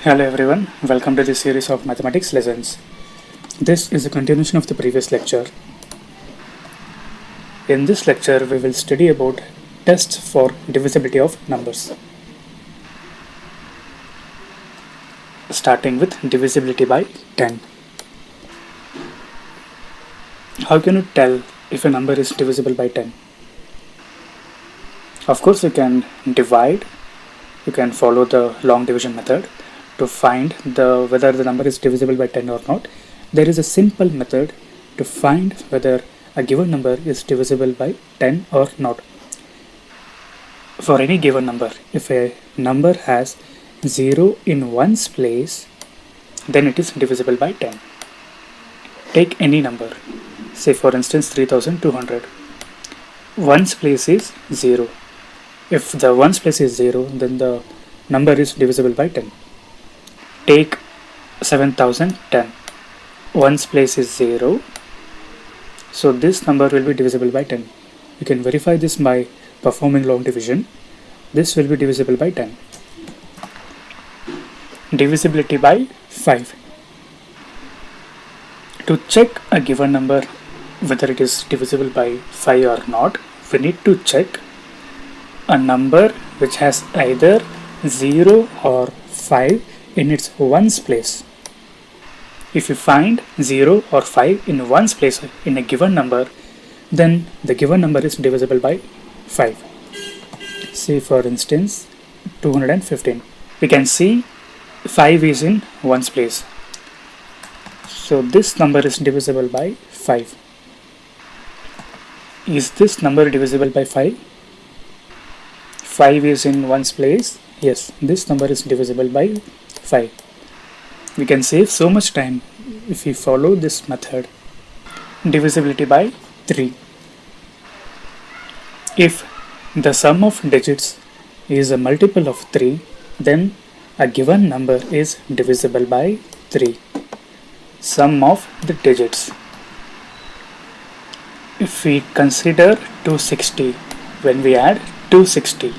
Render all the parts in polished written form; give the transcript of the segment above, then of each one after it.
Hello everyone, welcome to this series of mathematics lessons. This is a continuation of the previous lecture. In this lecture, we will study about tests for divisibility of numbers. Starting with divisibility by 10. How can you tell if a number is divisible by 10? Of course, you can divide, you can follow the long division method to find whether the number is divisible by 10 or not. There is a simple method to find whether a given number is divisible by 10 or not. For any given number, if a number has 0 in ones place, then it is divisible by 10. Take any number, say for instance 3200. Ones place is 0. If the ones place is 0, then the number is divisible by 10. Take 7010. Ones place is 0. So this number will be divisible by 10. You can verify this by performing long division. This will be divisible by 10. Divisibility by 5. To check a given number whether it is divisible by 5 or not, we need to check a number which has either 0 or 5 in its ones place. If you find 0 or 5 in ones place in a given number, then the given number is divisible by 5. Say for instance 215. We can see 5 is in ones place. So this number is divisible by 5. Is this number divisible by 5? 5 is in ones place. Yes, this number is divisible by 5. We can save so much time if we follow this method. Divisibility by 3. If the sum of digits is a multiple of 3, then a given number is divisible by 3. Sum of the digits. If we consider 260, when we add 260,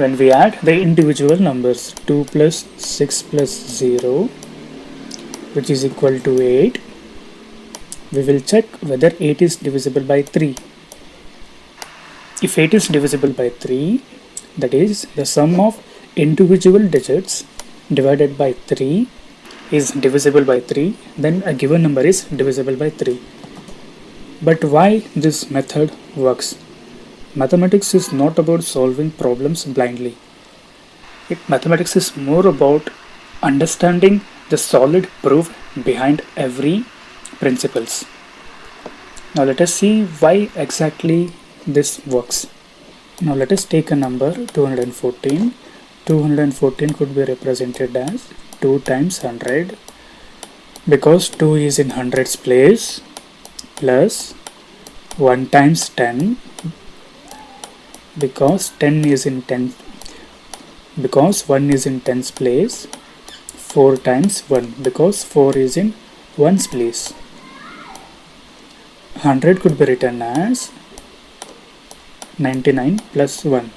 when we add the individual numbers 2 plus 6 plus 0, which is equal to 8, we will check whether 8 is divisible by 3. If 8 is divisible by 3, that is the sum of individual digits divided by 3 is divisible by 3, then a given number is divisible by 3. But why this method works? Mathematics is not about solving problems blindly. Mathematics is more about understanding the solid proof behind every principles. Now let us see why exactly this works. Now let us take a number 214. 214 could be represented as 2 times 100 because 2 is in hundreds place, plus 1 times 10 because 10 is in 10, because 1 is in tens place, 4 times 1 because 4 is in ones place. 100 could be written as 99 plus 1.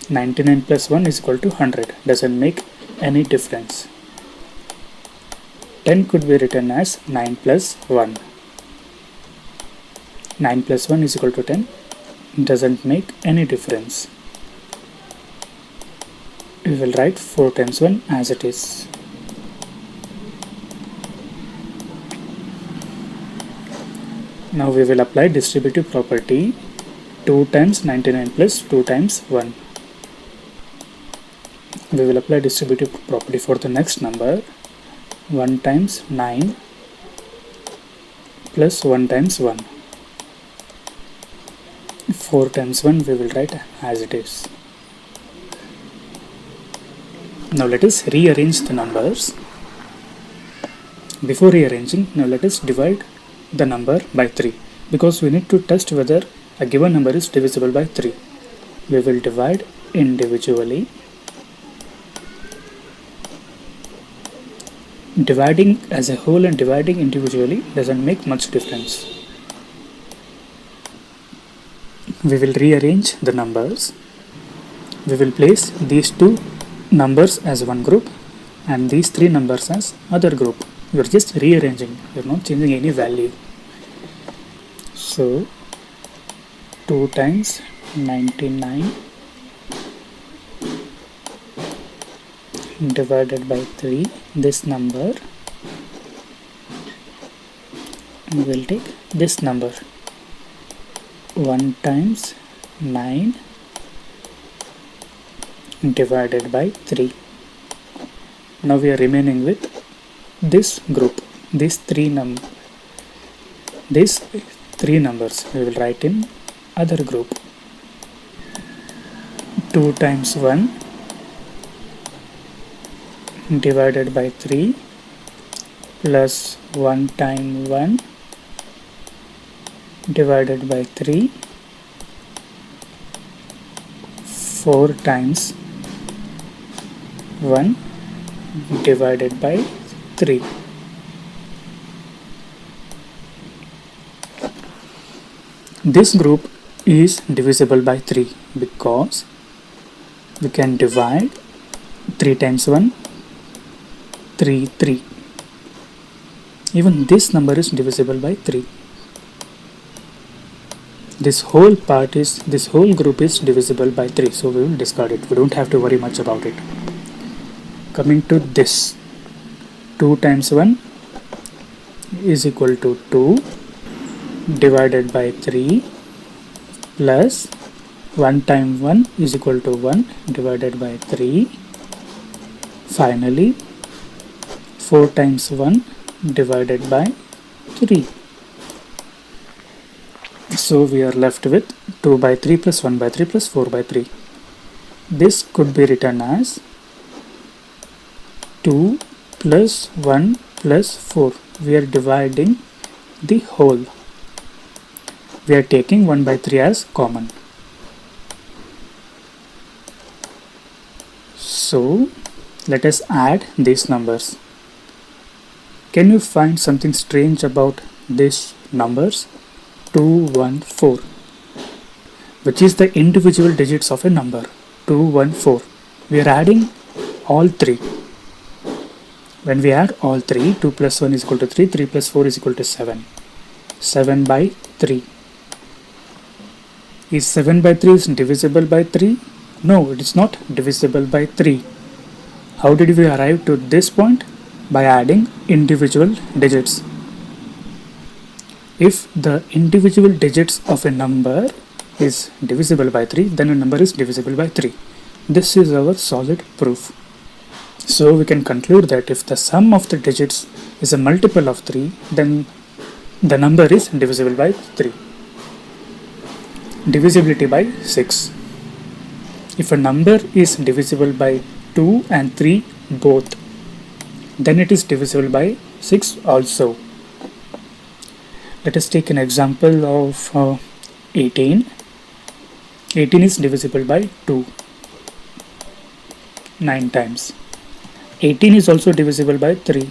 99 plus 1 is equal to 100. Doesn't make any difference. 10 could be written as 9 plus 1. 9 plus 1 is equal to 10. Doesn't make any difference. We will write 4 times 1 as it is. Now we will apply distributive property 2 times 99 plus 2 times 1. We will apply distributive property for the next number 1 times 9 plus 1 times 1. 4 times 1 we will write as it is. Now let us rearrange the numbers. Before rearranging, now let us divide the number by 3 because we need to test whether a given number is divisible by 3. We will divide individually. Dividing as a whole and dividing individually doesn't make much difference. We will rearrange the numbers. We will place these two numbers as one group and these three numbers as other group. You are just rearranging, you are not changing any value. So 2 times 99 divided by 3, this number, we will take this number, 1 times 9 divided by 3. Now we are remaining with this group, these three numbers we will write in other group. 2 times 1 divided by 3 plus 1 times 1 divided by 3, 4 times 1 divided by 3. This group is divisible by 3 because we can divide 3 times 1, 3, 3. Even this number is divisible by 3. This whole group is divisible by 3, so we will discard it. We don't have to worry much about it. Coming to this, 2 times 1 is equal to 2 divided by 3 plus 1 times 1 is equal to 1 divided by 3. Finally, 4 times 1 divided by 3. So we are left with 2 by 3 plus 1 by 3 plus 4 by 3. This could be written as 2 plus 1 plus 4. We are dividing the whole. We are taking 1 by 3 as common. So let us add these numbers. Can you find something strange about these numbers? 2, 1, 4, which is the individual digits of a number. 2, 1, 4. We are adding all three. When we add all three, 2 plus 1 is equal to 3, 3 plus 4 is equal to 7. 7 by 3. Is 7 by 3 is divisible by 3? No, it is not divisible by 3. How did we arrive to this point? By adding individual digits. If the individual digits of a number is divisible by 3, then a number is divisible by 3. This is our solid proof. So we can conclude that if the sum of the digits is a multiple of 3, then the number is divisible by 3. Divisibility by 6. If a number is divisible by 2 and 3 both, then it is divisible by 6 also. Let us take an example of 18. 18 is divisible by 2 9 times. 18 is also divisible by 3.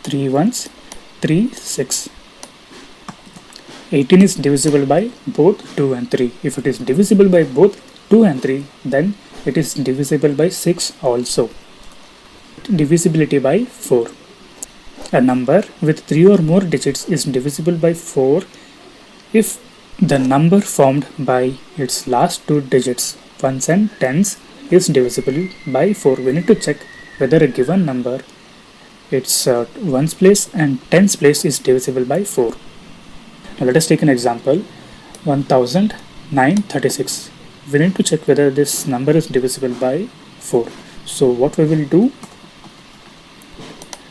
3 ones, 3, 6. 18 is divisible by both 2 and 3. If it is divisible by both 2 and 3, then it is divisible by 6 also. Divisibility by 4. A number with 3 or more digits is divisible by 4 if the number formed by its last two digits, ones and tens, is divisible by 4. We need to check whether a given number, its ones place and tens place is divisible by 4. Now let us take an example, 1936. We need to check whether this number is divisible by 4. So what we will do,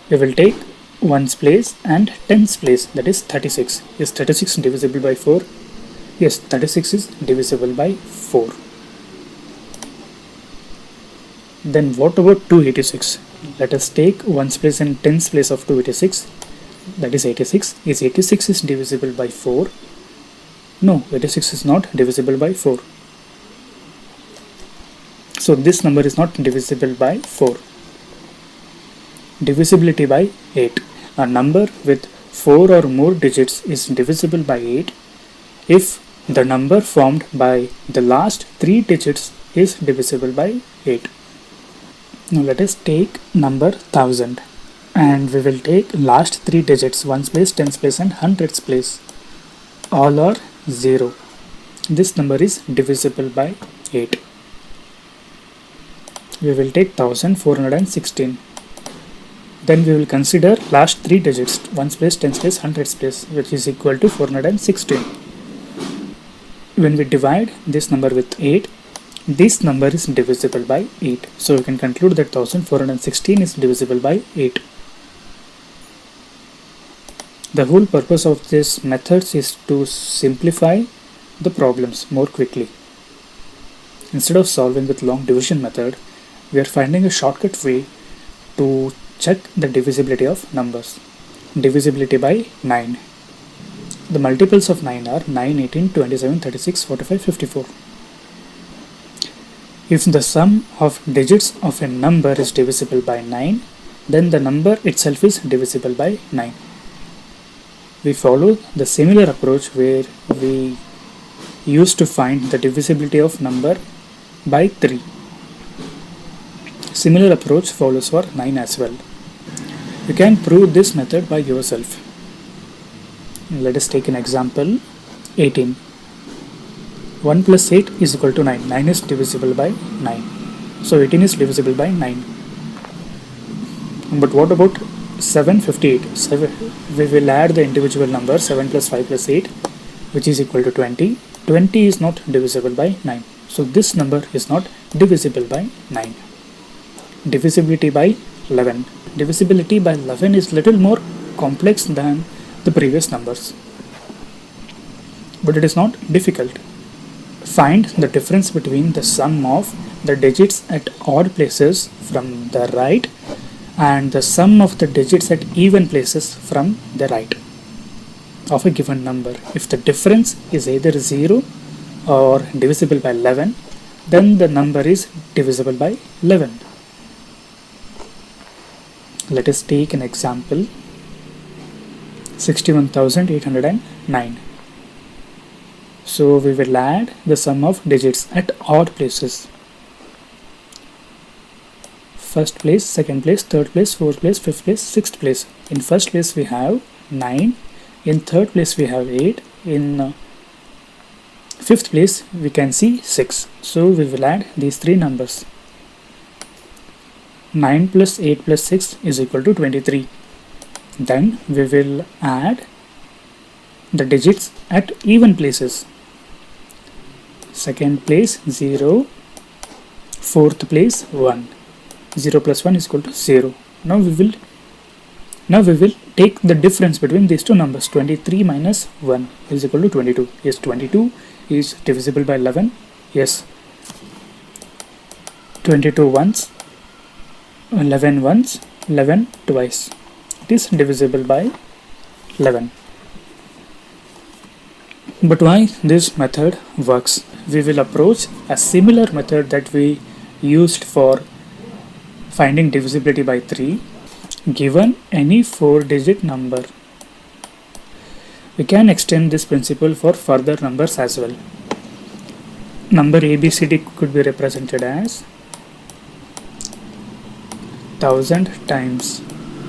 we will take ones place and tens place, that is 36. Is 36 divisible by 4? Yes, 36 is divisible by 4. Then what about 286? Let us take ones place and tens place of 286, that is 86. Is 86 is divisible by 4? No, 86 is not divisible by 4. So this number is not divisible by 4. Divisibility by 8. A number with 4 or more digits is divisible by 8 if the number formed by the last 3 digits is divisible by 8. Now let us take number 1000 and we will take last 3 digits, ones place, tens place and hundreds place. All are 0. This number is divisible by 8. We will take 1416. Then we will consider last 3 digits, ones place, tens place, hundreds place, which is equal to 416. When we divide this number with 8, this number is divisible by 8. So we can conclude that 1416 is divisible by 8. The whole purpose of this methods is to simplify the problems more quickly. Instead of solving with long division method, we are finding a shortcut way to check the divisibility of numbers. Divisibility by 9. The multiples of 9 are 9, 18, 27, 36, 45, 54. If the sum of digits of a number is divisible by 9, then the number itself is divisible by 9. We follow the similar approach where we used to find the divisibility of number by 3. Similar approach follows for 9 as well. You can prove this method by yourself. Let us take an example. 18. 1 plus 8 is equal to 9. 9 is divisible by 9. So 18 is divisible by 9. But what about 758? We will add the individual number 7 plus 5 plus 8, which is equal to 20. 20 is not divisible by 9. So this number is not divisible by 9. Divisibility by 11. Divisibility by 11 is little more complex than the previous numbers, but it is not difficult. Find the difference between the sum of the digits at odd places from the right and the sum of the digits at even places from the right of a given number. If the difference is either 0 or divisible by 11, then the number is divisible by 11. Let us take an example. 61,809. So we will add the sum of digits at odd places. First place, second place, third place, fourth place, fifth place, sixth place. In first place we have 9. In third place we have 8. In fifth place we can see 6. So we will add these three numbers. 9 plus 8 plus 6 is equal to 23. Then we will add the digits at even places. Second place 0, fourth place 1. 0 plus 1 is equal to 0. Now we will take the difference between these two numbers. 23 minus 1 is equal to 22. Yes, 22 is divisible by 11. Yes, 22 once, 11 once, 11 twice. It is divisible by 11. But why this method works? We will approach a similar method that we used for finding divisibility by 3 given any 4-digit number. We can extend this principle for further numbers as well. Number ABCD could be represented as 1000 times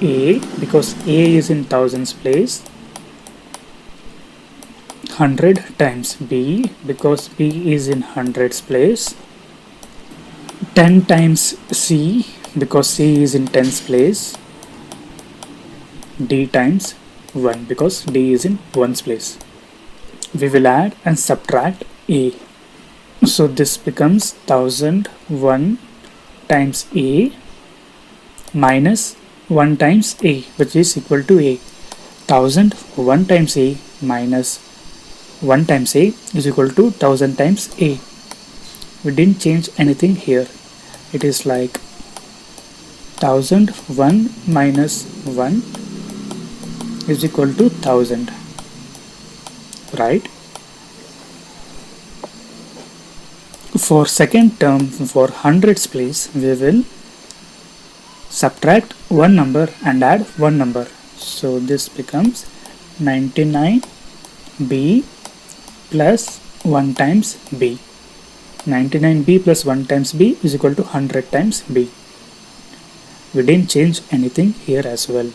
A, because A is in thousands place, 100 times B, because B is in hundreds place, 10 times C, because C is in tens place, D times 1, because D is in ones place. We will add and subtract A. So this becomes 1001 times A minus 1 times A, which is equal to A. 1001 times A minus 1 times A is equal to 1000 times A. We didn't change anything here. It is like 1001 minus 1 is equal to 1000, right? For second term, for hundreds place, we will subtract one number and add one number. So this becomes 99B plus 1 times B. 99B plus 1 times B is equal to 100 times B. We didn't change anything here as well.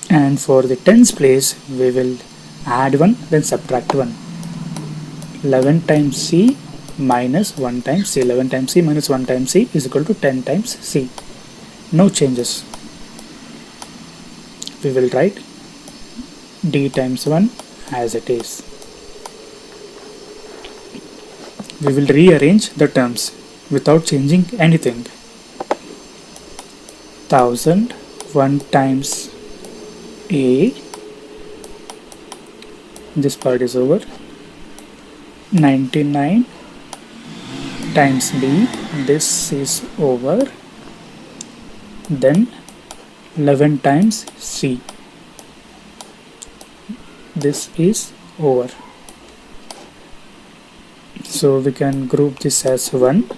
And for the tens place, we will add 1 then subtract 1. 11 times c minus 1 times c. 11 times c minus 1 times c is equal to 10 times c. No changes. We will write d times 1 as it is. We will rearrange the terms without changing anything. 1000 1 times a, this part is over. 99 times b, this is over. Then 11 times c, this is over. So we can group this as 1.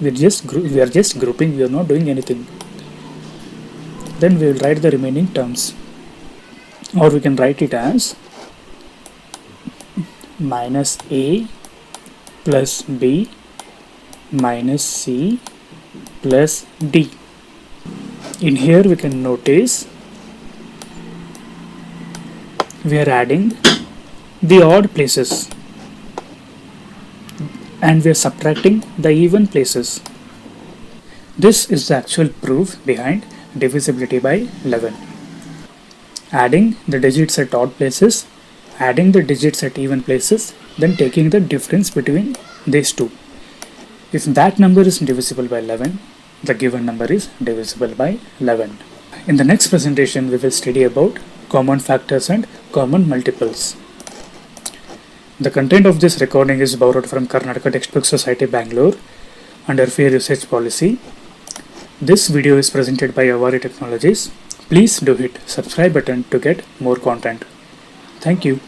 We are just grouping, we are not doing anything. Then we will write the remaining terms, or we can write it as minus a plus b minus c plus d. In here we can notice we are adding the odd places and we are subtracting the even places. This is the actual proof behind divisibility by 11. Adding the digits at odd places, adding the digits at even places, then taking the difference between these two. If that number is divisible by 11, the given number is divisible by 11. In the next presentation, we will study about common factors and common multiples. The content of this recording is borrowed from Karnataka Textbook Society, Bangalore, under Fair Usage Policy. This video is presented by Avari Technologies. Please do hit subscribe button to get more content. Thank you.